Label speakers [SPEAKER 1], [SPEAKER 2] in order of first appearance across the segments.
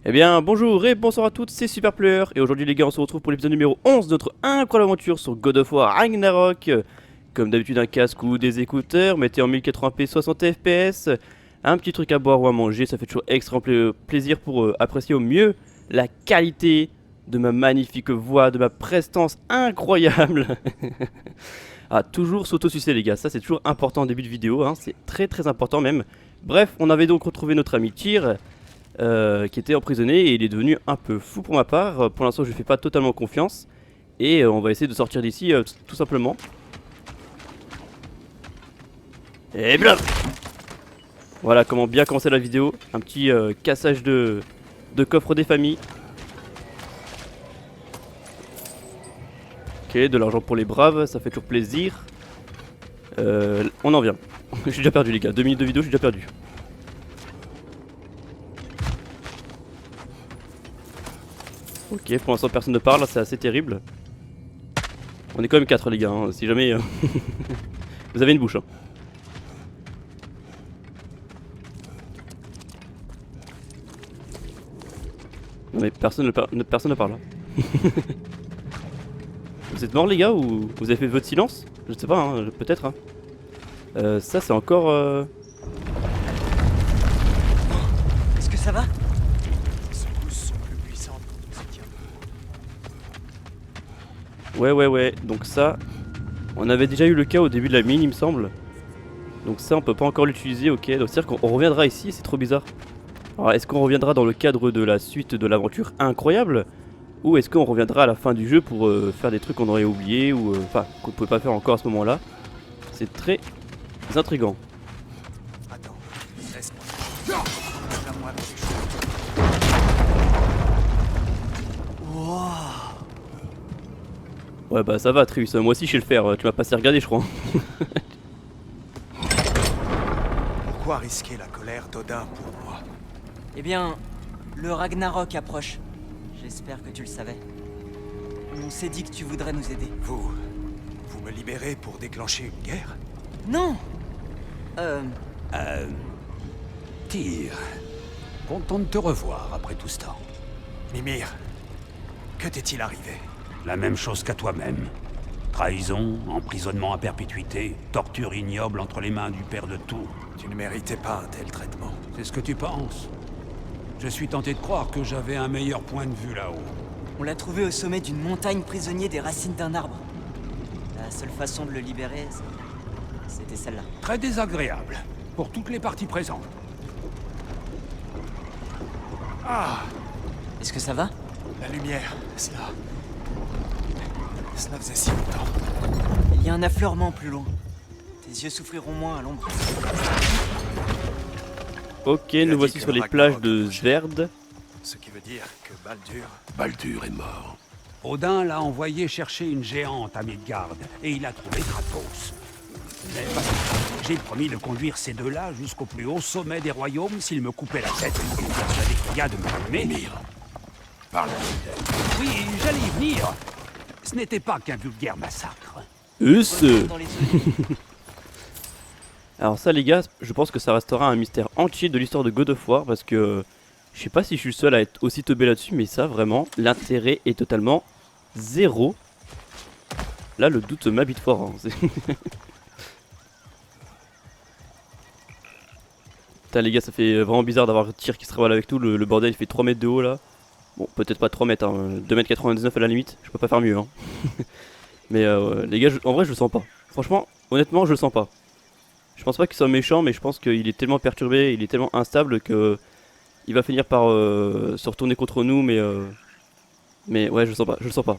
[SPEAKER 1] Eh bien bonjour et bonsoir à toutes, c'est Superplayer et aujourd'hui les gars on se retrouve pour l'épisode numéro 11 de notre incroyable aventure sur God of War Ragnarok. Comme d'habitude un casque ou des écouteurs, mettez en 1080p 60 fps, un petit truc à boire ou à manger, ça fait toujours extrêmement plaisir pour apprécier au mieux la qualité de ma magnifique voix, de ma prestance incroyable. Ah, toujours s'auto-sucer les gars, ça c'est toujours important en début de vidéo, hein. C'est très important même. Bref, on avait donc retrouvé notre ami Tyr. Qui était emprisonné et il est devenu un peu fou pour ma part. Pour l'instant je lui fais pas totalement confiance et on va essayer de sortir d'ici tout simplement. Et blam. Voilà comment bien commencer la vidéo. Un petit cassage de coffre des familles. Ok, de l'argent pour les braves, ça fait toujours plaisir. On en vient. J'ai déjà perdu les gars, 2 minutes de vidéo, j'ai déjà perdu. Ok, pour l'instant personne ne parle, c'est assez terrible. On est quand même 4 les gars, hein, si jamais vous avez une bouche. Hein. Non mais personne ne parle. Hein. Vous êtes morts les gars ou vous avez fait votre silence? Je sais pas, hein, peut-être. Hein. Ça c'est encore...
[SPEAKER 2] Est-ce que ça va?
[SPEAKER 1] Ouais, donc ça, on avait déjà eu le cas au début de la mine il me semble. Donc ça on peut pas encore l'utiliser, ok. Donc c'est à dire qu'on reviendra ici, c'est trop bizarre. Alors est-ce qu'on reviendra dans le cadre de la suite de l'aventure incroyable? Ou est-ce qu'on reviendra à la fin du jeu pour faire des trucs qu'on aurait oublié ou enfin qu'on pouvait pas faire encore à ce moment là? C'est très intriguant.
[SPEAKER 3] Attends, laisse-moi. Donne-moi quelque chose.
[SPEAKER 2] Wow.
[SPEAKER 1] Ouais bah ça va Trius, moi aussi je sais le faire, tu m'as pas assez regardé je crois.
[SPEAKER 3] Pourquoi risquer la colère d'Odin pour moi?
[SPEAKER 2] Eh bien, le Ragnarok approche. J'espère que tu le savais. On s'est dit que tu voudrais nous aider.
[SPEAKER 3] Vous me libérez pour déclencher une guerre?
[SPEAKER 2] Non.
[SPEAKER 4] Tyr, content de te revoir après tout ce temps.
[SPEAKER 3] Mimir, que t'est-il arrivé?
[SPEAKER 4] La même chose qu'à toi-même. Trahison, emprisonnement à perpétuité, torture ignoble entre les mains du père de tout.
[SPEAKER 3] Tu ne méritais pas un tel traitement.
[SPEAKER 4] C'est ce que tu penses? Je suis tenté de croire que j'avais un meilleur point de vue là-haut.
[SPEAKER 2] On l'a trouvé au sommet d'une montagne prisonnier des racines d'un arbre. La seule façon de le libérer, c'était celle-là.
[SPEAKER 4] Très désagréable, pour toutes les parties présentes.
[SPEAKER 3] Ah,
[SPEAKER 2] Est-ce que ça va?
[SPEAKER 3] la lumière, cela faisait si longtemps.
[SPEAKER 2] Il y a un affleurement plus loin. Tes yeux souffriront moins à l'ombre.
[SPEAKER 1] Ok,
[SPEAKER 3] a
[SPEAKER 1] nous
[SPEAKER 3] dit
[SPEAKER 1] voici
[SPEAKER 3] que
[SPEAKER 1] sur
[SPEAKER 3] le
[SPEAKER 1] les plages
[SPEAKER 3] Ragnarok
[SPEAKER 1] de
[SPEAKER 3] approchait.
[SPEAKER 1] Sverd.
[SPEAKER 3] Ce qui veut dire que Baldur...
[SPEAKER 5] Baldur est mort.
[SPEAKER 4] Odin l'a envoyé chercher une géante à Midgard, et il a trouvé Kratos. Mais pas si grave. J'ai promis de conduire ces deux-là jusqu'au plus haut sommet des royaumes s'ils me coupaient la tête. Persuadé qu'il y a de me calmer.
[SPEAKER 5] Mire. Parle.
[SPEAKER 4] Oui, j'allais y venir. Ce n'était pas qu'un vulgaire massacre.
[SPEAKER 2] Dans les eaux.
[SPEAKER 1] Alors ça les gars, je pense que ça restera un mystère entier de l'histoire de God of War parce que je sais pas si je suis le seul à être aussi teubé là-dessus, mais ça vraiment, l'intérêt est totalement zéro. Là le doute m'habite fort. Hein. Putain les gars, ça fait vraiment bizarre d'avoir Tyr qui se révèle avec tout, le bordel il fait 3 mètres de haut là. Bon peut-être pas 3 mètres, hein, 2,99 m à la limite, je peux pas faire mieux. Hein. Mais les gars, en vrai je le sens pas. Franchement, honnêtement je le sens pas. Je pense pas qu'il soit méchant, mais je pense qu'il est tellement perturbé, il est tellement instable que il va finir par se retourner contre nous, mais ouais, je le sens pas, je le sens pas.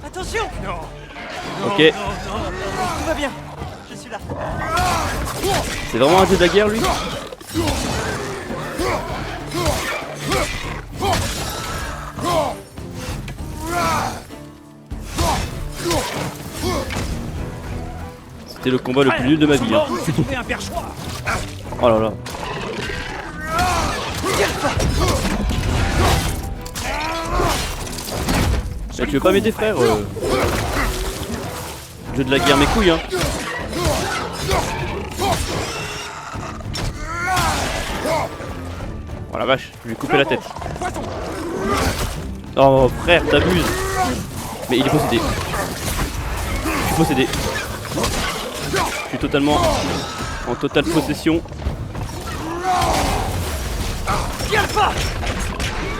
[SPEAKER 2] Attention!
[SPEAKER 3] Non,
[SPEAKER 1] Ok,
[SPEAKER 2] Tout va bien. Je suis là.
[SPEAKER 1] c'est vraiment un dieu de la guerre lui. C'était le combat le plus nul de ma vie. Hein.
[SPEAKER 4] J'ai trouvé un perchoir.
[SPEAKER 1] Oh là là. Tu veux pas m'aider frère Jeu de la guerre mes couilles hein. Oh la vache, je lui ai coupé la tête. Oh frère, t'abuses. Mais il est possédé. Je suis possédé. Je suis totalement en totale possession.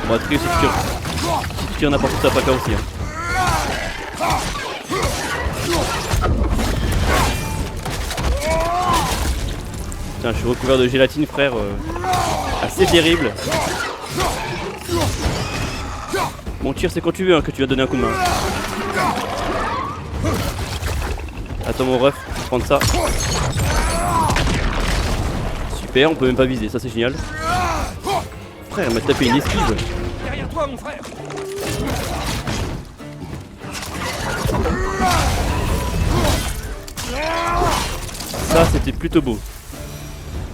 [SPEAKER 1] On va trier si tu tires n'importe où, ça va pas faire aussi. Tiens, je suis recouvert de gélatine, frère. Assez terrible. Bon, tire, c'est quand tu veux hein, que tu vas donner un coup de main. Attends, mon ref, je vais prendre ça. Super, on peut même pas viser, ça c'est génial. Frère, il m'a tapé une esquive.
[SPEAKER 4] Derrière toi, mon frère.
[SPEAKER 1] Ça, c'était plutôt beau.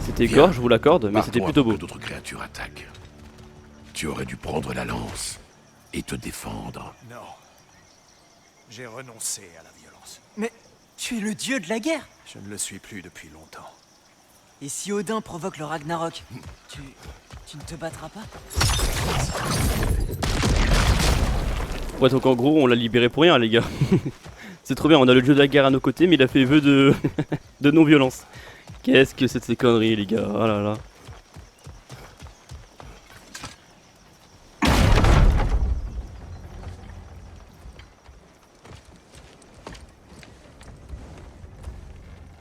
[SPEAKER 1] C'était
[SPEAKER 5] Bien.
[SPEAKER 1] gore, je vous l'accorde, mais c'était
[SPEAKER 5] Partons
[SPEAKER 1] plutôt
[SPEAKER 5] avant
[SPEAKER 1] beau.
[SPEAKER 5] que d'autres créatures attaquent. Tu aurais dû prendre la lance et te défendre.
[SPEAKER 3] Non. J'ai renoncé à la violence.
[SPEAKER 2] Mais tu es le dieu de la guerre.
[SPEAKER 3] Je ne le suis plus depuis longtemps.
[SPEAKER 2] Et si Odin provoque le Ragnarok, tu ne te battras pas?
[SPEAKER 1] Ouais, donc en gros, on l'a libéré pour rien, les gars. C'est trop bien, on a le dieu de la guerre à nos côtés, mais il a fait vœu de, de non-violence. Qu'est-ce que c'est de ces conneries, les gars? Oh là là.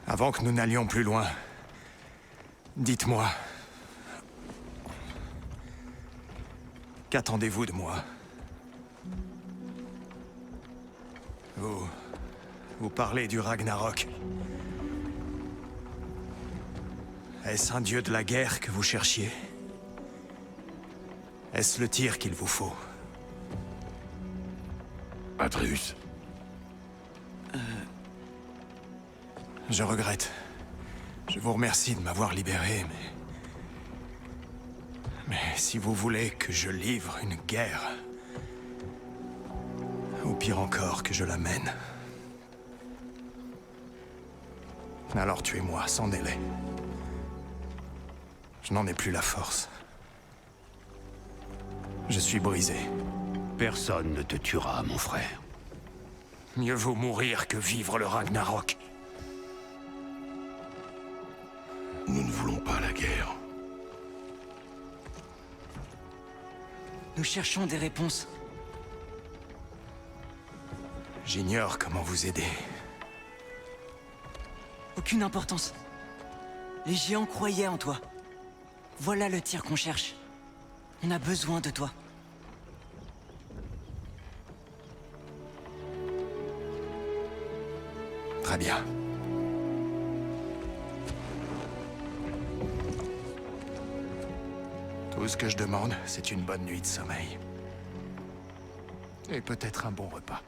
[SPEAKER 3] Avant que nous n'allions plus loin, dites-moi. Qu'attendez-vous de moi? Vous parlez du Ragnarok. Est-ce un dieu de la guerre que vous cherchiez? Est-ce le tir qu'il vous faut?
[SPEAKER 5] Atreus,
[SPEAKER 3] Je regrette. Je vous remercie de m'avoir libéré, mais si vous voulez que je livre une guerre, ou pire encore, que je la mène, alors tuez-moi sans délai. Je n'en ai plus la force. Je suis brisé.
[SPEAKER 4] Personne ne te tuera, mon frère.
[SPEAKER 3] Mieux vaut mourir que vivre le Ragnarok.
[SPEAKER 5] nous ne voulons pas la guerre.
[SPEAKER 2] Nous cherchons des réponses.
[SPEAKER 3] J'ignore comment vous aider.
[SPEAKER 2] Aucune importance. Les géants croyaient en toi. Voilà le tir qu'on cherche. On a besoin de toi.
[SPEAKER 3] Très bien. Tout ce que je demande, c'est une bonne nuit de sommeil. Et peut-être un bon repas.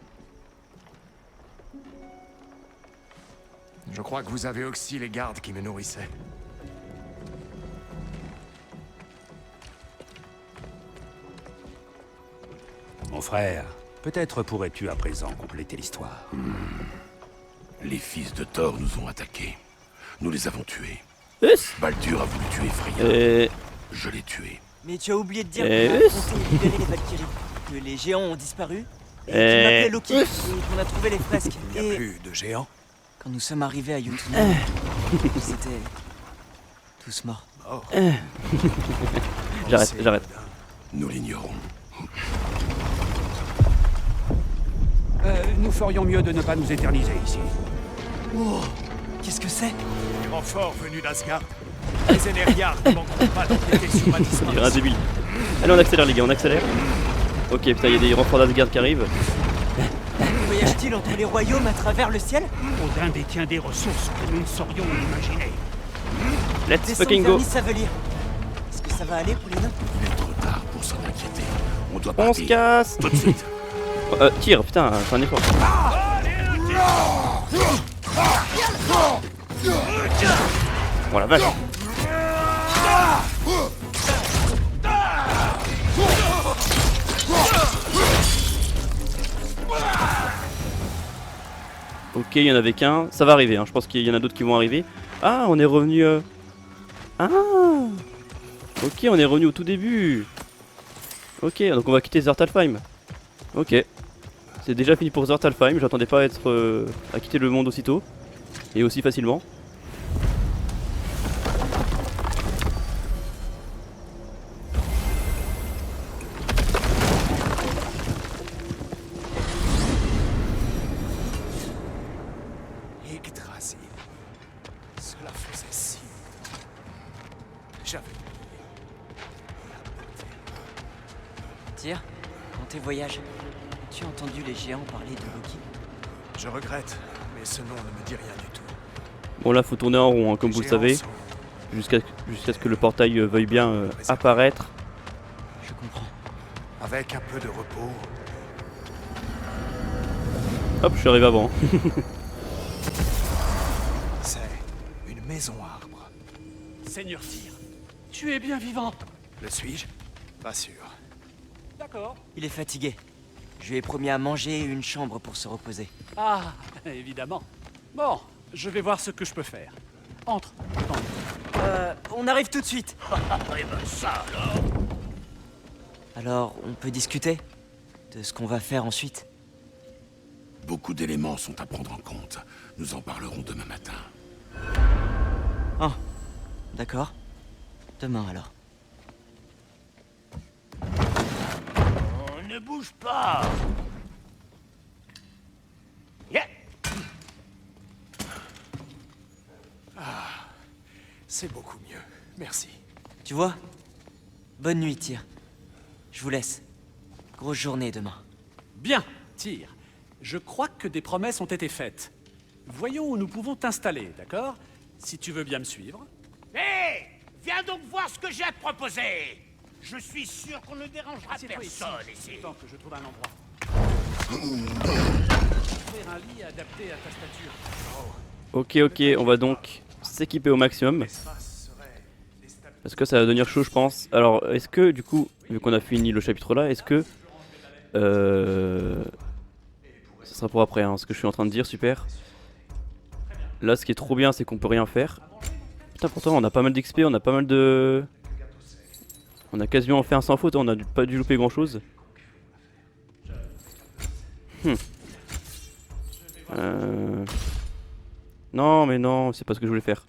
[SPEAKER 3] Je crois que vous avez aussi les gardes qui me nourrissaient.
[SPEAKER 4] Mon frère, peut-être pourrais-tu à présent compléter l'histoire.
[SPEAKER 5] Les fils de Thor nous ont attaqués. Nous les avons tués.
[SPEAKER 1] Yes.
[SPEAKER 5] Baldur a voulu tuer Freya.
[SPEAKER 1] Et...
[SPEAKER 5] Je l'ai tué.
[SPEAKER 2] Mais tu as oublié de dire
[SPEAKER 1] Eh
[SPEAKER 2] qu'on a
[SPEAKER 1] oui.
[SPEAKER 2] affronté et libéré les Valkyries, que les géants ont disparu, et qu'on
[SPEAKER 1] Eh
[SPEAKER 2] m'appelait Loki,
[SPEAKER 1] oui.
[SPEAKER 2] et qu'on a trouvé les fresques.
[SPEAKER 3] Il n'y a
[SPEAKER 2] Et
[SPEAKER 3] plus de géants.
[SPEAKER 2] quand nous sommes arrivés à Jotunheim, ils étaient tous morts.
[SPEAKER 3] Mort.
[SPEAKER 1] J'arrête,
[SPEAKER 3] Pensez,
[SPEAKER 1] j'arrête.
[SPEAKER 3] Odin.
[SPEAKER 5] Nous l'ignorons.
[SPEAKER 4] Nous ferions mieux de ne pas nous éterniser ici.
[SPEAKER 2] Oh, qu'est-ce que c'est?
[SPEAKER 3] Les renforts venus d'Asgard. Les Énériards ne manqueront pas d'enquêter sur ma
[SPEAKER 1] Il est un
[SPEAKER 3] disparition.
[SPEAKER 1] débile. Allez, on accélère, les gars, on accélère. Ok, putain, il y a des renforts d'Asgard qui arrivent.
[SPEAKER 2] Voyage-t-il entre les royaumes à travers le ciel?
[SPEAKER 4] Odin détient des ressources que nous ne saurions imaginer.
[SPEAKER 1] Let's
[SPEAKER 2] Descendre
[SPEAKER 1] fucking
[SPEAKER 2] vers
[SPEAKER 1] go.
[SPEAKER 2] Nisavelir. Est-ce que ça va aller pour les nains?
[SPEAKER 5] Il est trop tard pour s'en inquiéter. On doit
[SPEAKER 1] On se
[SPEAKER 5] partir.
[SPEAKER 1] casse.
[SPEAKER 5] Tout de suite.
[SPEAKER 1] Tire, putain, c'est un effort. Oh la vache. Ok, il y en avait qu'un. Ça va arriver, hein. Je pense qu'il y en a d'autres qui vont arriver. Ah, on est revenu... Ah. Ok, on est revenu au tout début. Ok, donc on va quitter Zartalfheim. Ok. C'est déjà fini pour Zartalfheim, j'attendais pas à quitter le monde aussitôt. Et aussi facilement.
[SPEAKER 3] Yggdrasil. Cela faisait si longtemps. J'avais oublié.
[SPEAKER 2] Tyr, dans tes voyages, as-tu entendu les géants parler de Loki?
[SPEAKER 3] Je regrette, mais ce nom ne me dit rien du tout.
[SPEAKER 1] Bon là faut tourner en rond hein, comme vous le
[SPEAKER 3] Géants
[SPEAKER 1] savez.
[SPEAKER 3] sont-
[SPEAKER 1] Jusqu'à ce que le portail veuille bien apparaître.
[SPEAKER 2] Je comprends.
[SPEAKER 3] Avec un peu de repos,
[SPEAKER 1] Hop, je suis arrivé avant.
[SPEAKER 3] c'est une maison arbre.
[SPEAKER 4] Seigneur Tyr, tu es bien vivant.
[SPEAKER 3] Le suis-je? Pas sûr.
[SPEAKER 4] D'accord.
[SPEAKER 2] Il est fatigué. Je lui ai promis à manger et une chambre pour se reposer.
[SPEAKER 4] Ah, évidemment. Bon, je vais voir ce que je peux faire. Entre.
[SPEAKER 2] On arrive tout de suite.
[SPEAKER 5] Eh ben ça alors.
[SPEAKER 2] Alors, on peut discuter de ce qu'on va faire ensuite.
[SPEAKER 5] Beaucoup d'éléments sont à prendre en compte. Nous en parlerons demain matin.
[SPEAKER 2] Ah, d'accord. Demain alors.
[SPEAKER 5] On ne bouge pas.
[SPEAKER 3] C'est beaucoup mieux. Merci.
[SPEAKER 2] Tu vois? Bonne nuit, Tyr. Je vous laisse. Grosse journée demain.
[SPEAKER 4] Bien, Tyr. Je crois que des promesses ont été faites. Voyons où nous pouvons t'installer, d'accord? Si tu veux bien me suivre.
[SPEAKER 6] Hé! Viens donc voir ce que j'ai à te proposer! Je suis sûr qu'on ne dérangera
[SPEAKER 4] Assieds-toi
[SPEAKER 6] personne ici.
[SPEAKER 4] Tant que je trouve un endroit. Faire un lit adapté à ta stature.
[SPEAKER 1] Ok, on va donc s'équiper au maximum. Parce que ça va devenir chaud je pense. Alors est-ce que du coup, vu qu'on a fini le chapitre là, est-ce que... ça sera pour après hein, ce que je suis en train de dire, super. Là ce qui est trop bien c'est qu'on peut rien faire. Putain pourtant on a pas mal d'XP, on a pas mal de... On a quasiment fait un sans faute, on a pas dû louper grand chose. Non mais non, c'est pas ce que je voulais faire.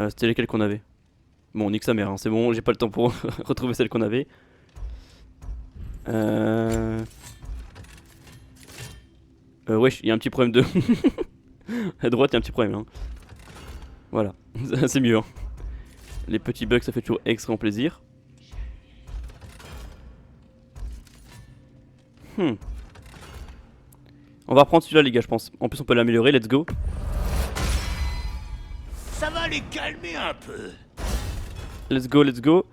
[SPEAKER 1] C'était lesquelles qu'on avait. Bon, nique sa mère, hein, c'est bon, j'ai pas le temps pour retrouver celle qu'on avait. Wesh, il y a un petit problème de... à droite, il y a un petit problème. Hein. Voilà, c'est mieux. Hein. Les petits bugs, ça fait toujours extrêmement plaisir. On va reprendre celui-là, les gars, je pense. En plus, on peut l'améliorer, let's go.
[SPEAKER 6] Ça va les calmer un peu.
[SPEAKER 1] Let's go.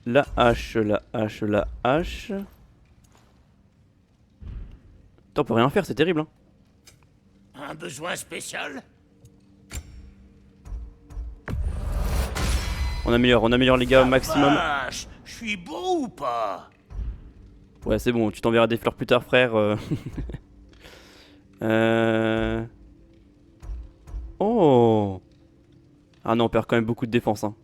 [SPEAKER 1] La hache. Putain, on peut rien faire, c'est terrible. Hein.
[SPEAKER 6] Un besoin spécial?
[SPEAKER 1] On améliore les gars au maximum.
[SPEAKER 6] Vache, je suis beau ou pas?
[SPEAKER 1] Ouais, c'est bon, tu t'enverras des fleurs plus tard, frère. Oh. Ah non, on perd quand même beaucoup de défense. Hein.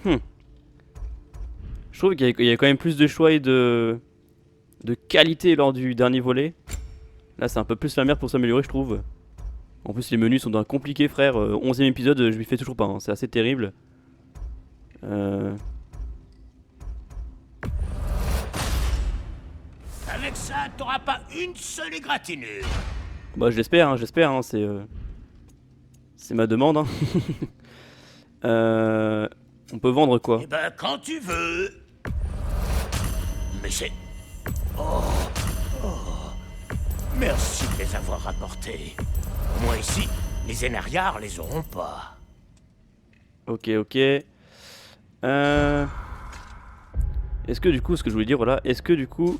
[SPEAKER 1] Je trouve qu'il y a quand même plus de choix et de qualité lors du dernier volet. Là, c'est un peu plus la merde pour s'améliorer, je trouve. En plus, les menus sont d'un compliqué, frère. 11e épisode, je m'y fais toujours pas. Hein. C'est assez terrible.
[SPEAKER 6] Avec ça, t'auras pas une seule égratignure.
[SPEAKER 1] Bah, j'espère. Hein. C'est ma demande. Hein. On peut vendre quoi?
[SPEAKER 6] Eh ben, quand tu veux. Mais c'est... Oh. Merci de les avoir rapportés. Au moins ici, les énariards les auront pas.
[SPEAKER 1] Ok. Est-ce que du coup, ce que je voulais dire, voilà, est-ce que du coup...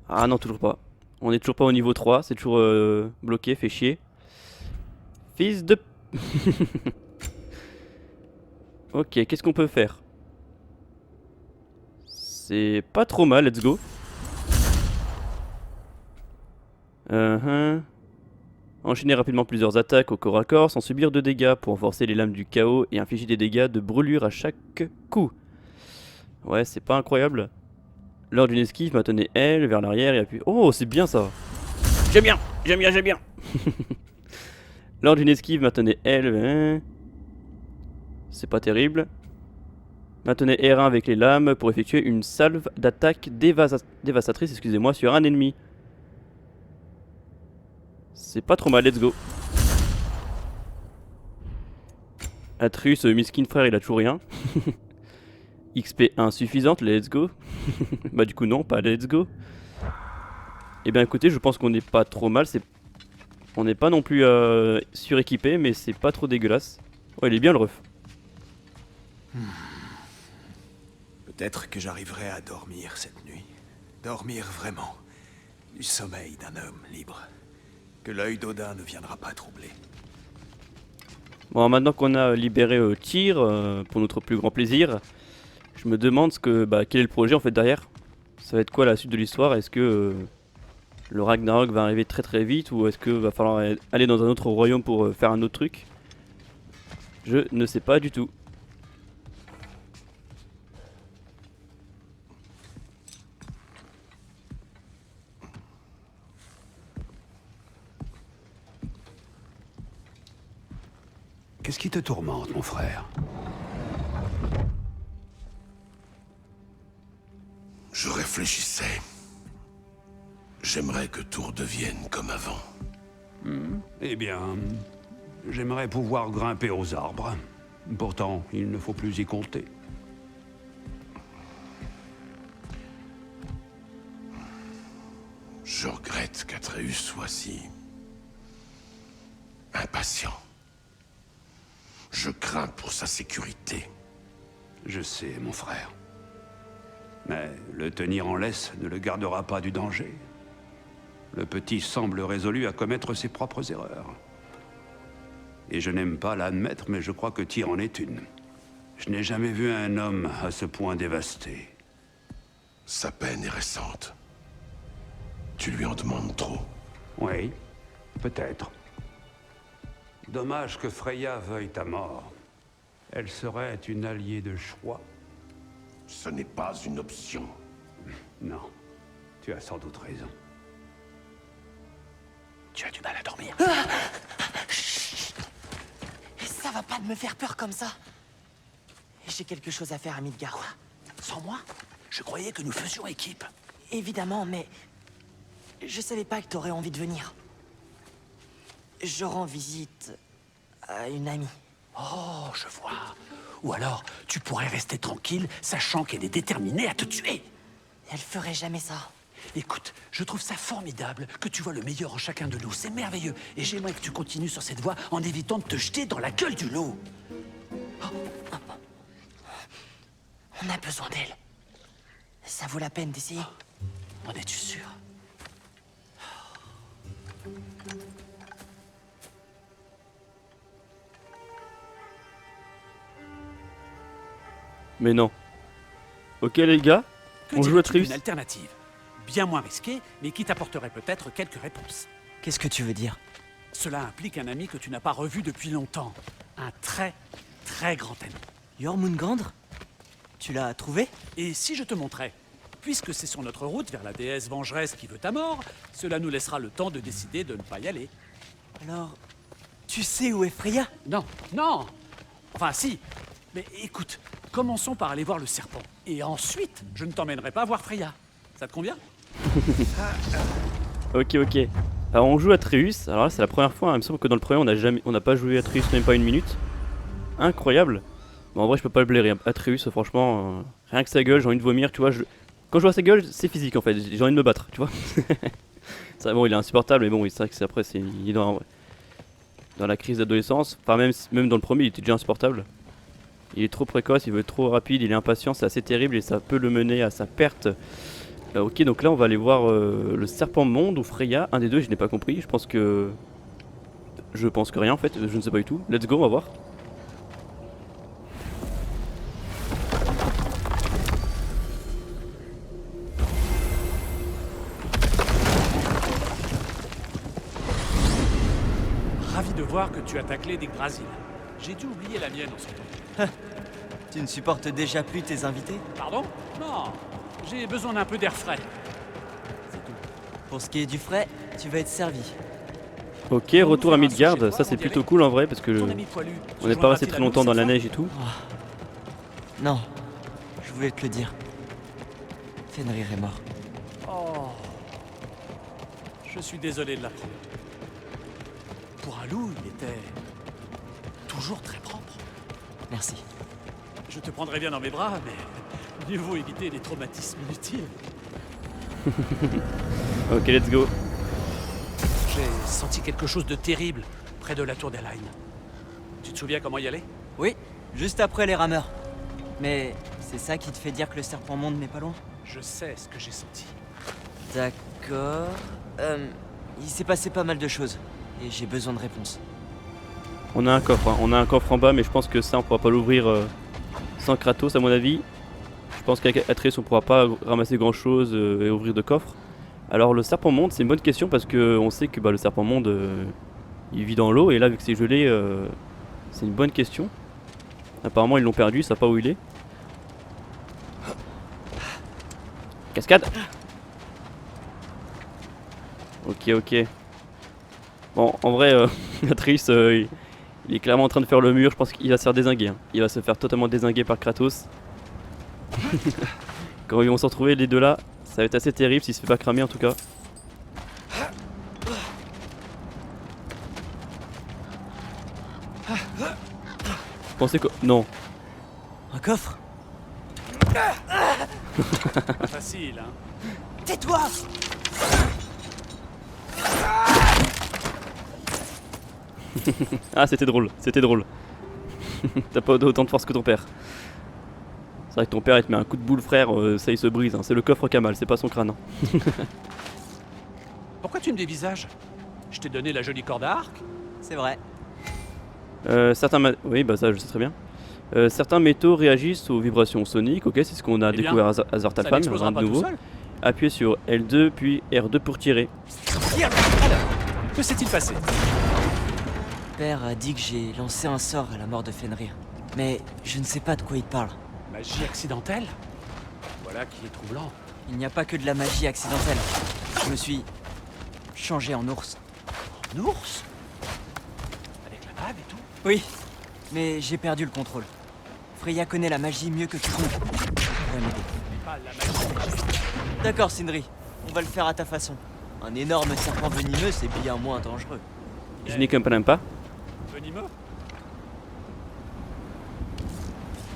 [SPEAKER 1] Ah non, toujours pas. On est toujours pas au niveau 3, c'est toujours bloqué, fait chier. Fils de... Ok, qu'est-ce qu'on peut faire? C'est pas trop mal, let's go. Enchaînez rapidement plusieurs attaques au corps à corps sans subir de dégâts pour renforcer les lames du chaos et infliger des dégâts de brûlure à chaque coup. Ouais, c'est pas incroyable. Lors d'une esquive, maintenez L vers l'arrière et appuyez. Oh, c'est bien ça. J'aime bien, j'aime bien, j'aime bien. Lors d'une esquive, maintenez L. C'est pas terrible. Maintenez R1 avec les lames pour effectuer une salve d'attaque dévastatrice, excusez-moi, sur un ennemi. C'est pas trop mal, let's go. Atreus, miskin frère, il a toujours rien. XP insuffisante, let's go. Bah du coup non, pas let's go. Et bien écoutez, je pense qu'on n'est pas trop mal. On n'est pas non plus suréquipé, mais c'est pas trop dégueulasse. Ouais, il est bien le ref.
[SPEAKER 3] Peut-être que j'arriverai à dormir cette nuit. Dormir vraiment. Du sommeil d'un homme libre. Que l'œil d'Odin ne viendra pas troubler.
[SPEAKER 1] Bon, maintenant qu'on a libéré Tyr, pour notre plus grand plaisir, je me demande quel est le projet en fait derrière. Ça va être quoi la suite de l'histoire? Est-ce que le Ragnarok va arriver très très vite ou est-ce que va falloir aller dans un autre royaume pour faire un autre truc? Je ne sais pas du tout.
[SPEAKER 4] Qu'est-ce qui te tourmente, mon frère?
[SPEAKER 5] Je réfléchissais. J'aimerais que tout redevienne comme avant.
[SPEAKER 4] Eh bien, j'aimerais pouvoir grimper aux arbres. Pourtant, il ne faut plus y compter.
[SPEAKER 5] Je regrette qu'Atreus soit si... impatient. Je crains pour sa sécurité.
[SPEAKER 4] Je sais, mon frère. Mais le tenir en laisse ne le gardera pas du danger. Le petit semble résolu à commettre ses propres erreurs. Et je n'aime pas l'admettre, mais je crois que Tyr en est une. Je n'ai jamais vu un homme à ce point dévasté.
[SPEAKER 5] Sa peine est récente. Tu lui en demandes trop.
[SPEAKER 4] Oui, peut-être. Dommage que Freya veuille ta mort. Elle serait une alliée de choix.
[SPEAKER 5] Ce n'est pas une option.
[SPEAKER 4] Non, tu as sans doute raison.
[SPEAKER 2] Tu as du mal à dormir. Chut. Ça va pas de me faire peur comme ça. J'ai quelque chose à faire à Midgard.
[SPEAKER 6] Sans moi? Je croyais que nous faisions équipe.
[SPEAKER 2] Évidemment, mais... je savais pas que t'aurais envie de venir. Je rends visite à une amie.
[SPEAKER 6] Oh, je vois. Ou alors, tu pourrais rester tranquille, sachant qu'elle est déterminée à te tuer.
[SPEAKER 2] Elle ferait jamais ça.
[SPEAKER 6] Écoute, je trouve ça formidable que tu vois le meilleur en chacun de nous. C'est merveilleux. Et j'aimerais que tu continues sur cette voie en évitant de te jeter dans la gueule du loup.
[SPEAKER 2] On a besoin d'elle. Ça vaut la peine d'essayer.
[SPEAKER 6] En es-tu sûr?
[SPEAKER 1] Mais non. Ok les gars,
[SPEAKER 6] Que
[SPEAKER 1] on joue à
[SPEAKER 6] dirais-tu d'une
[SPEAKER 1] Atreus.
[SPEAKER 6] alternative? Bien moins risquée, mais qui t'apporterait peut-être quelques réponses.
[SPEAKER 2] Qu'est-ce que tu veux dire?
[SPEAKER 6] Cela implique un ami que tu n'as pas revu depuis longtemps. Un très, très grand ami.
[SPEAKER 2] Jormungandr? Tu l'as trouvé?
[SPEAKER 6] Et si je te montrais? Puisque c'est sur notre route vers la déesse vengeresse qui veut ta mort, cela nous laissera le temps de décider de ne pas y aller.
[SPEAKER 2] Alors, tu sais où est Freya?
[SPEAKER 6] Non, non. Enfin, si. Mais écoute, commençons par aller voir le serpent. Et ensuite, je ne t'emmènerai pas voir Freya. Ça te convient?
[SPEAKER 1] Ok. Alors on joue Atreus. Alors là c'est la première fois, hein. Il me semble que dans le premier on n'a pas joué Atreus même pas une minute. Incroyable. Bon en vrai je peux pas le blairer. Atreus franchement, rien que sa gueule, j'ai envie de vomir, tu vois. Quand je vois sa gueule, c'est physique en fait, j'ai envie de me battre, tu vois. Ça, bon il est insupportable mais bon c'est vrai que après il est dans la crise d'adolescence. Enfin même dans le premier il était déjà insupportable. Il est trop précoce, il veut être trop rapide, il est impatient, c'est assez terrible et ça peut le mener à sa perte. Ok, donc là on va aller voir le serpent monde ou Freya, un des deux, je n'ai pas compris, je pense que rien en fait, je ne sais pas du tout. Let's go, on va voir.
[SPEAKER 6] ravi de voir que tu as ta clé d'Yggdrasil. J'ai dû oublier la mienne en ce temps.
[SPEAKER 2] Tu ne supportes déjà plus tes invités?
[SPEAKER 6] Pardon? Non, j'ai besoin d'un peu d'air frais.
[SPEAKER 2] Pour ce qui est du frais, tu vas être servi.
[SPEAKER 1] Ok, retour à Midgard, ça c'est plutôt cool en vrai parce que
[SPEAKER 6] Ton ami poilu
[SPEAKER 1] on n'est pas resté très longtemps dans la neige et tout.
[SPEAKER 2] Non, je voulais te le dire. Fenrir est mort.
[SPEAKER 6] Oh. Je suis désolé de l'apprendre. Pour un loup, il était toujours très propre.
[SPEAKER 2] Merci.
[SPEAKER 6] Je te prendrais bien dans mes bras, mais mieux vaut éviter les traumatismes inutiles.
[SPEAKER 1] Ok, let's go.
[SPEAKER 6] J'ai senti quelque chose de terrible près de la tour d'Elaine. Tu te souviens comment y aller?
[SPEAKER 2] Oui, juste après les rameurs. Mais c'est ça qui te fait dire que le serpent monde n'est pas loin?
[SPEAKER 6] Je sais ce que j'ai senti.
[SPEAKER 2] D'accord. Il s'est passé pas mal de choses. Et j'ai besoin de réponses.
[SPEAKER 1] On a un coffre, hein. On a un coffre en bas, mais je pense que ça on pourra pas l'ouvrir sans Kratos à mon avis. Je pense qu'avec Atreus on pourra pas ramasser grand chose et ouvrir de coffre. Alors le serpent monde c'est une bonne question parce que on sait que le serpent monde il vit dans l'eau et là vu que c'est gelé c'est une bonne question. Apparemment ils l'ont perdu, ils savent pas où il est. Cascade. Ok. Bon en vrai Atreus il est clairement en train de faire le mur, je pense qu'il va se faire dézinguer. Hein. Il va se faire totalement dézinguer par Kratos. Quand ils vont se retrouver les deux là, ça va être assez terrible s'il se fait pas cramer en tout cas. Vous pensez que... Non.
[SPEAKER 2] Un coffre?
[SPEAKER 6] Pas facile, hein.
[SPEAKER 2] Tais-toi!
[SPEAKER 1] Ah c'était drôle. T'as pas autant de force que ton père. C'est vrai que ton père il te met un coup de boule frère, ça il se brise, hein. C'est le coffre Kamal, c'est pas son crâne. Hein.
[SPEAKER 6] Pourquoi tu me dévisages? Je t'ai donné la jolie corde à arc.
[SPEAKER 2] C'est vrai.
[SPEAKER 1] Oui bah ça je sais très bien. Certains métaux réagissent aux vibrations soniques, ok c'est ce qu'on a
[SPEAKER 6] Eh bien,
[SPEAKER 1] découvert à Azor
[SPEAKER 6] Ça
[SPEAKER 1] Talfam,
[SPEAKER 6] n'explosera
[SPEAKER 1] rien de
[SPEAKER 6] pas tout
[SPEAKER 1] nouveau.
[SPEAKER 6] seul.
[SPEAKER 1] Appuyez sur L2 puis R2 pour tirer.
[SPEAKER 6] Alors, que s'est-il passé?
[SPEAKER 2] Père a dit que j'ai lancé un sort à la mort de Fenrir. Mais je ne sais pas de quoi il parle.
[SPEAKER 6] Magie accidentelle? Voilà qui est troublant.
[SPEAKER 2] Il n'y a pas que de la magie accidentelle. Je me suis changé en ours.
[SPEAKER 6] Un ours? Avec la bague et tout?
[SPEAKER 2] Oui, mais j'ai perdu le contrôle. Freya connaît la magie mieux que quiconque. Elle pourrait m'aider.
[SPEAKER 6] Pas la magie.
[SPEAKER 2] D'accord, Sindri. On va le faire à ta façon. Un énorme serpent venimeux, c'est bien moins dangereux.
[SPEAKER 1] Je n'y comprends pas.
[SPEAKER 6] Venimeux?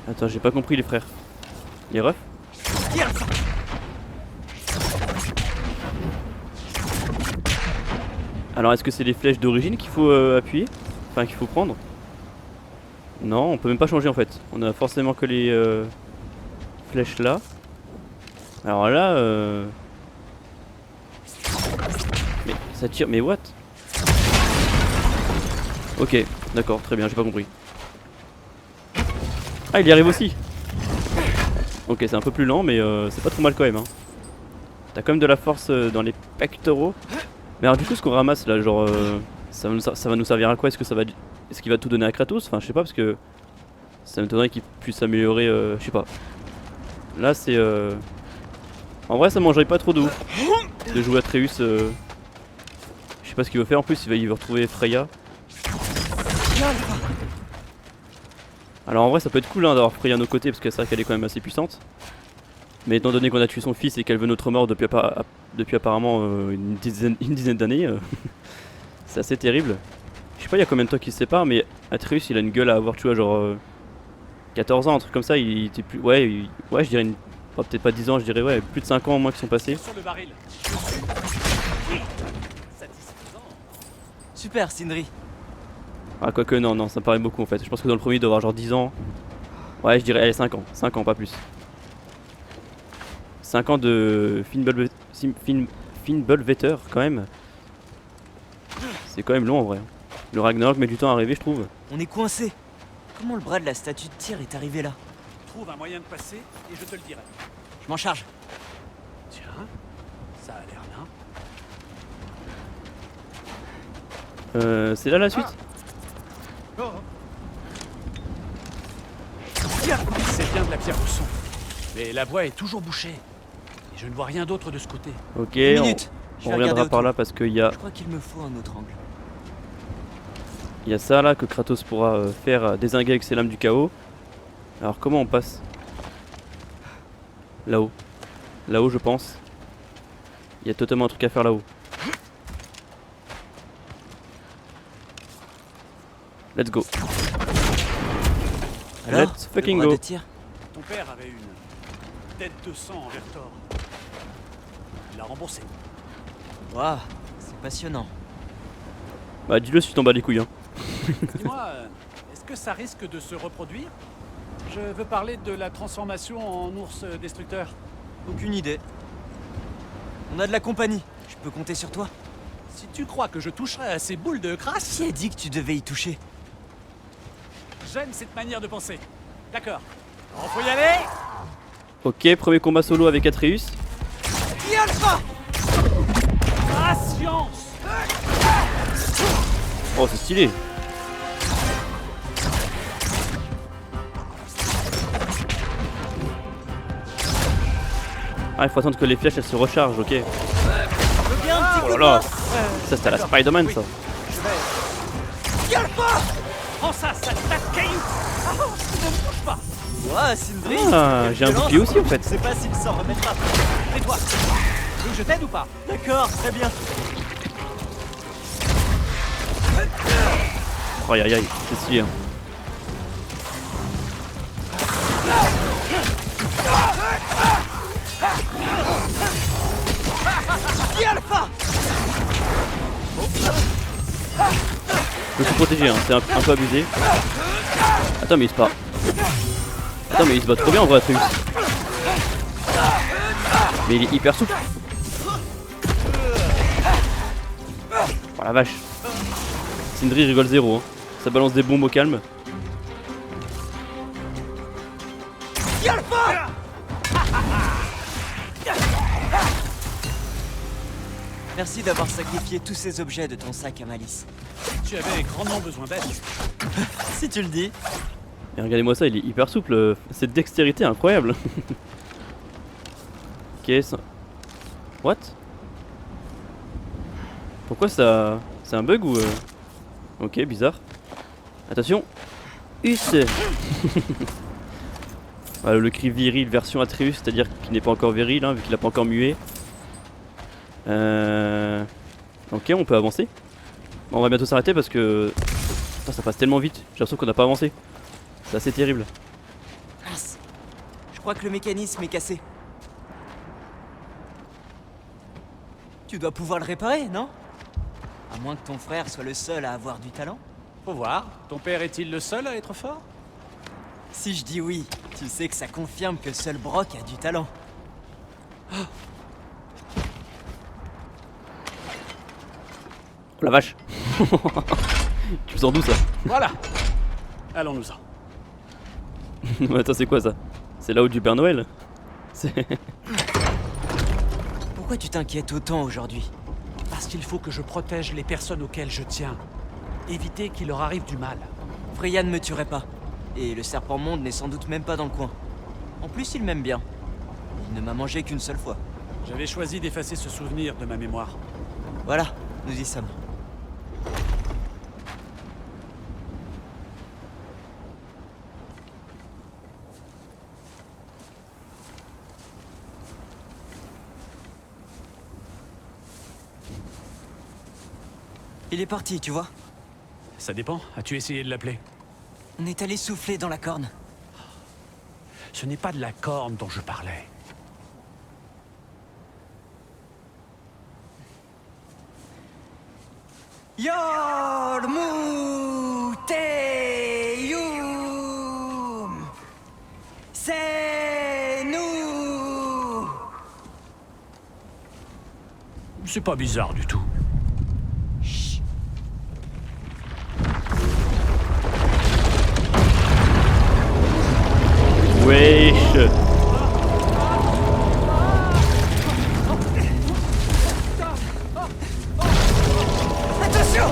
[SPEAKER 1] Attends j'ai pas compris les frères. Les refs? Alors est-ce que c'est les flèches d'origine qu'il faut appuyer? Enfin qu'il faut prendre? Non on peut même pas changer en fait. On a forcément que les flèches là. Alors là mais ça tire, mais what? Ok, d'accord, très bien, j'ai pas compris. Ah il y arrive aussi. Ok c'est un peu plus lent mais c'est pas trop mal quand même hein. T'as quand même de la force dans les pectoraux. Mais alors du coup ce qu'on ramasse là genre ça va nous servir à quoi? Est-ce qu'il va tout donner à Kratos? Enfin je sais pas parce que ça m'étonnerait qu'il puisse s'améliorer je sais pas. Là c'est en vrai ça mangerait pas trop de ouf de jouer Atreus je sais pas ce qu'il veut faire en plus, il veut retrouver Freya. Alors en vrai ça peut être cool hein, d'avoir Freya à nos côtés parce que c'est vrai qu'elle est quand même assez puissante. Mais étant donné qu'on a tué son fils et qu'elle veut notre mort depuis apparemment une dizaine d'années, c'est assez terrible. Je sais pas il y a combien de temps qu'ils se séparent mais Atreus il a une gueule à avoir tu vois genre 14 ans, un truc comme ça, il était plus... Ouais, je dirais une... oh, peut-être pas 10 ans, je dirais ouais, plus de 5 ans au moins qui sont passés.
[SPEAKER 6] Sur le baril. Satisfaisant.
[SPEAKER 2] Super, Sindri.
[SPEAKER 1] Ah quoique non, ça me paraît beaucoup en fait. Je pense que dans le premier il doit avoir genre 10 ans. Ouais je dirais, allez 5 ans, pas plus. 5 ans de Fimbulvetter quand même. C'est quand même long en vrai. Le Ragnarok met du temps à arriver je trouve.
[SPEAKER 2] On est coincé. Comment le bras de la statue de tir est arrivé là?
[SPEAKER 6] Trouve un moyen de passer et je te le dirai.
[SPEAKER 2] Je m'en charge.
[SPEAKER 6] Tiens, ça a l'air bien.
[SPEAKER 1] C'est là la suite?
[SPEAKER 6] C'est bien de la pierre au son. Mais la voie est toujours bouchée. Et je ne vois rien d'autre de ce côté.
[SPEAKER 1] Ok,
[SPEAKER 2] Une
[SPEAKER 1] on,
[SPEAKER 2] minute. Je
[SPEAKER 1] on
[SPEAKER 2] vais
[SPEAKER 1] reviendra
[SPEAKER 2] regarder
[SPEAKER 1] par
[SPEAKER 2] autour.
[SPEAKER 1] là parce qu'il y a,
[SPEAKER 2] Je crois qu'il me faut un autre angle.
[SPEAKER 1] il y a ça là que Kratos pourra faire dézinguer avec ses lames du chaos. Alors comment on passe? Là-haut. Là-haut je pense. Il y a totalement un truc à faire là-haut. Let's go.
[SPEAKER 2] Alors,
[SPEAKER 1] Let's fucking
[SPEAKER 2] le bras
[SPEAKER 1] go.
[SPEAKER 2] de tir.
[SPEAKER 6] Ton père avait une tête de sang envers Thor. Il l'a remboursé.
[SPEAKER 2] Waouh, c'est passionnant.
[SPEAKER 1] Bah dis-le si tu t'en bats les couilles hein.
[SPEAKER 6] Dis-moi, est-ce que ça risque de se reproduire? Je veux parler de la transformation en ours destructeur.
[SPEAKER 2] Aucune idée. On a de la compagnie. Je peux compter sur toi.
[SPEAKER 6] Si tu crois que je toucherai à ces boules de crasse,
[SPEAKER 2] Qui a dit que tu devais y toucher?
[SPEAKER 6] j'aime cette manière de penser. D'accord. On faut y aller?
[SPEAKER 1] Ok, premier combat solo avec Atreus.
[SPEAKER 6] Patience!
[SPEAKER 1] Oh c'est stylé. Ah il faut attendre que les flèches elles se rechargent, ok. Oh là là. Ça c'était à la Spider-Man ça.
[SPEAKER 6] Prends ça, sale caillou! Ah, ne me touche pas!
[SPEAKER 2] Ouah, Sindri.
[SPEAKER 1] Ah,
[SPEAKER 2] quelle
[SPEAKER 1] j'ai un
[SPEAKER 2] violence.
[SPEAKER 1] bouclier aussi en fait.
[SPEAKER 2] Je sais pas s'il s'en remettra.
[SPEAKER 6] Tais-toi! Tu veux que je t'aide ou pas?
[SPEAKER 2] D'accord, très bien.
[SPEAKER 1] Aïe aïe aïe, c'est stylé hein. Je me suis protégé hein, c'est un peu abusé. Attends mais il se bat. Attends mais il se bat trop bien en vrai Atreus. Mais il est hyper souple. Oh la vache. Sindri rigole zéro hein. Ça balance des bombes au calme.
[SPEAKER 2] Merci d'avoir sacrifié tous ces objets de ton sac à malice.
[SPEAKER 6] Tu avais grandement besoin d'aide.
[SPEAKER 2] Si tu le dis.
[SPEAKER 1] Et regardez-moi ça, il est hyper souple. Cette dextérité incroyable. Ok, ça... What? Pourquoi ça... C'est un bug ou... Ok, bizarre. Attention. Us. Voilà, le cri viril version Atreus, c'est-à-dire qu'il n'est pas encore viril, hein, vu qu'il n'a pas encore mué. Ok, on peut avancer. Bon, on va bientôt s'arrêter parce que... Putain, ça passe tellement vite, j'ai l'impression qu'on n'a pas avancé. C'est assez terrible.
[SPEAKER 2] Mince. Je crois que le mécanisme est cassé. Tu dois pouvoir le réparer, non? À moins que ton frère soit le seul à avoir du talent.
[SPEAKER 6] Faut voir. Ton père est-il le seul à être fort?
[SPEAKER 2] Si je dis oui, tu sais que ça confirme que seul Brock a du talent.
[SPEAKER 1] Oh la vache. Tu me sens d'où ça?
[SPEAKER 6] Voilà. Allons-nous-en.
[SPEAKER 1] Mais attends, c'est quoi ça? C'est là-haut du Père Noël? C'est...
[SPEAKER 2] Pourquoi tu t'inquiètes autant aujourd'hui?
[SPEAKER 6] Parce qu'il faut que je protège les personnes auxquelles je tiens. Éviter qu'il leur arrive du mal.
[SPEAKER 2] Freya ne me tuerait pas. Et le serpent monde n'est sans doute même pas dans le coin. En plus, il m'aime bien. Il ne m'a mangé qu'une seule fois.
[SPEAKER 6] J'avais choisi d'effacer ce souvenir de ma mémoire.
[SPEAKER 2] Voilà, nous y sommes. Il est parti, tu vois.
[SPEAKER 6] Ça dépend. As-tu essayé de l'appeler?
[SPEAKER 2] On est allé souffler dans la corne.
[SPEAKER 6] Ce n'est pas de la corne dont je parlais.
[SPEAKER 2] Yormuteum, c'est nous.
[SPEAKER 6] C'est pas bizarre du tout.
[SPEAKER 1] Wesh.
[SPEAKER 2] Attention!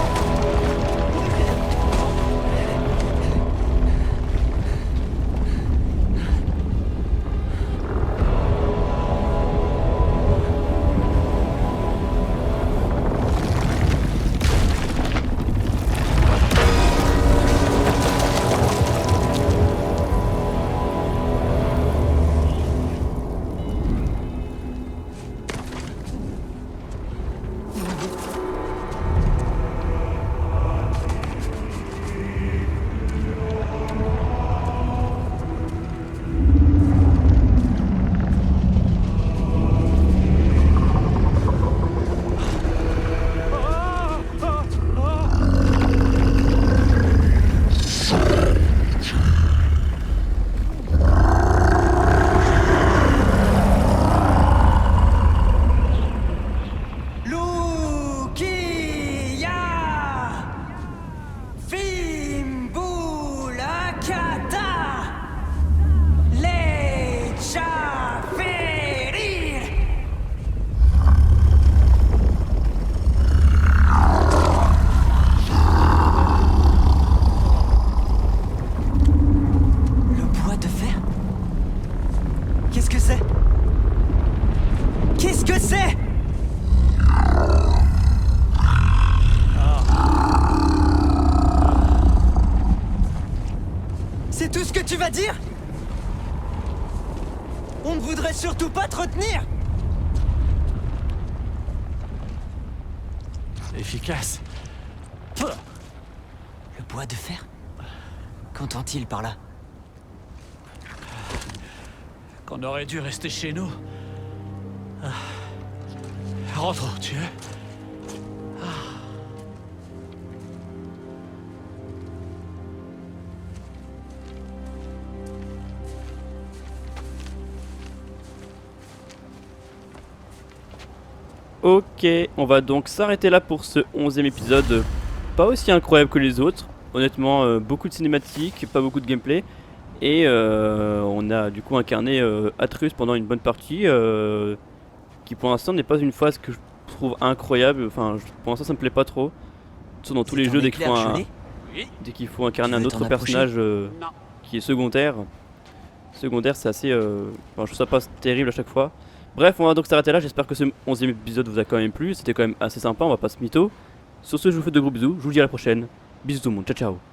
[SPEAKER 2] tu vas dire? On ne voudrait surtout pas te retenir!
[SPEAKER 6] Efficace.
[SPEAKER 2] Le bois de fer? Qu'entend-il par là?
[SPEAKER 6] Qu'on aurait dû rester chez nous. Rentrons, tu veux?
[SPEAKER 1] Ok, on va donc s'arrêter là pour ce 11e épisode. Pas aussi incroyable que les autres. Honnêtement, beaucoup de cinématiques, pas beaucoup de gameplay. Et on a du coup incarné Atreus pendant une bonne partie. Qui pour l'instant n'est pas une phase que je trouve incroyable. Enfin, pour l'instant ça me plaît pas trop. Surtout dans tous les jeux dès qu'il faut incarner un autre personnage
[SPEAKER 6] Non.
[SPEAKER 1] qui est secondaire. Secondaire c'est assez... Enfin, je trouve ça pas terrible à chaque fois. Bref, on va donc s'arrêter là, j'espère que ce 11e épisode vous a quand même plu, c'était quand même assez sympa, on va pas se mytho. Sur ce, je vous fais de gros bisous, je vous dis à la prochaine. Bisous tout le monde, ciao ciao.